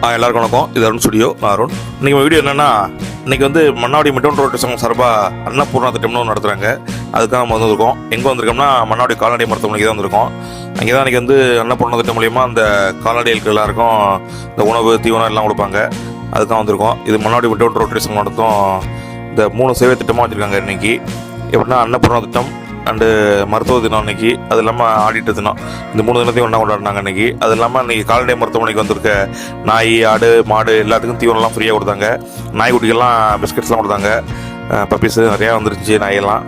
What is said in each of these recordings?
எல்லாருக்கும் வணக்கம். இது அருண் ஸ்டுடியோ. நான் அருண். இன்றைக்கி வீடியோ என்னென்னா, இன்றைக்கி வந்து மன்னாடி மிட்டோன் ரோட்டு சங்கம் சார்பாக அன்னபூர்ணா திட்டம்னு ஒன்று நடத்துகிறாங்க. அதுக்காக நம்ம வந்திருக்கோம். எங்கே வந்திருக்கோம்னா, மன்னாடி கால்நடை மருத்துவமனைக்கு தான் வந்திருக்கோம். அங்கே தான் இன்றைக்கி வந்து அன்னபூர்ணா திட்டம் மூலிமா அந்த கால்நடைகளுக்கு எல்லாருக்கும் இந்த உணவு தீவனம் எல்லாம் கொடுப்பாங்க. அதுதான் வந்திருக்கோம். இது மன்னாடி மிட்டோன் ரோட்டு சங்கம் நடத்தும் இந்த 3 சேவை திட்டமாக வச்சுருக்காங்க. இன்றைக்கி எப்படின்னா, அன்னபூர்ணா திட்டம் அண்டு மருத்துவ தினம் அன்றைக்கி, அது இல்லாமல் ஆடிட்டர் தினம், இந்த 3 தினத்தையும் ஒன்றா கொண்டாடினாங்க அன்றைக்கி. அது இல்லாமல் இன்றைக்கி கால்நடை மருத்துவமனைக்கு வந்திருக்க நாய், ஆடு, மாடு எல்லாத்துக்கும் தீவனம்லாம் ஃப்ரீயாக கொடுத்தாங்க. நாய்க்குட்டிகள்லாம் பிஸ்கட்ஸ்லாம் கொடுத்தாங்க. பப்பீஸு நிறையா வந்துருந்துச்சு. நாயெல்லாம்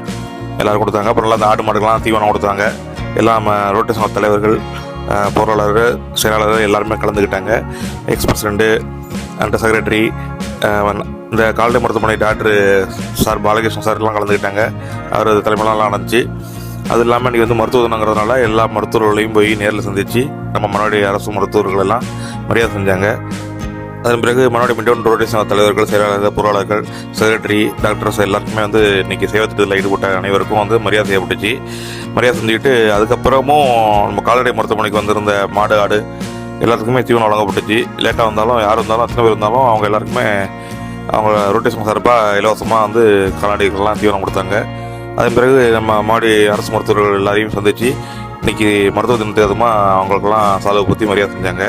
எல்லோரும் கொடுத்தாங்க. அப்புறம் எல்லாம் அந்த ஆடு மாடுகள்லாம் தீவனம் கொடுத்தாங்க. எல்லாம் நம்ம ரோட்டு சங்க தலைவர்கள், பொருளாளர், செயலாளர் எல்லாருமே கலந்துக்கிட்டாங்க. எக்ஸ் பிரசிடெண்ட்டு அண்ட் செக்ரட்டரி, இந்த கால்நடை மருத்துவமனை டாக்டர் சார் பாலகிருஷ்ணன் சார் எல்லாம் கலந்துக்கிட்டாங்க. அவர் தலைமையிலாம் நடந்துச்சு. அது இல்லாமல் இன்றைக்கி வந்து மருத்துவ தினங்கிறதுனால எல்லா மருத்துவர்களையும் போய் நேரில் சந்தித்து நம்ம மன்னாடி அரசு மருத்துவர்கள் எல்லாம் மரியாதை செஞ்சாங்க. அதன் பிறகு மன்னாடி மிட்டோன் ரோட்டரி சங்க தலைவர்கள், செயலாளர்கள், பொருளாளர்கள், செக்ரட்டரி, டாக்டர்ஸ் எல்லாருக்குமே வந்து இன்றைக்கி சேவை திட்டத்தில் ஈடுபட்ட அனைவருக்கும் வந்து மரியாதை செய்யப்பட்டுச்சு. மரியாதை செஞ்சுக்கிட்டு அதுக்கப்புறமும் நம்ம கால்நடை மருத்துவமனைக்கு வந்திருந்த மாடு, ஆடு எல்லாத்துக்குமே தீவனம் வழங்கப்பட்டுச்சு. லேட்டாக வந்தாலும் யார் இருந்தாலும் அத்தனை பேர் இருந்தாலும் அவங்க எல்லாருக்குமே அவங்க ரோட்டரி சங்கம் சார்பாக இலவசமாக வந்து கால்நடைகள்லாம் தீவனம் கொடுத்தாங்க. அதன் பிறகு நம்ம மாடி அரசு மருத்துவர்கள் எல்லாரையும் சந்தித்து இன்றைக்கி மருத்துவ தினத்தை அதுமாக அவங்களுக்கெல்லாம் சாலை பற்றி மரியாதை செஞ்சாங்க.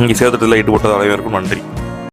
இங்கே சேதத்தில் ஈடுபட்டது அனைவருக்கும் நன்றி.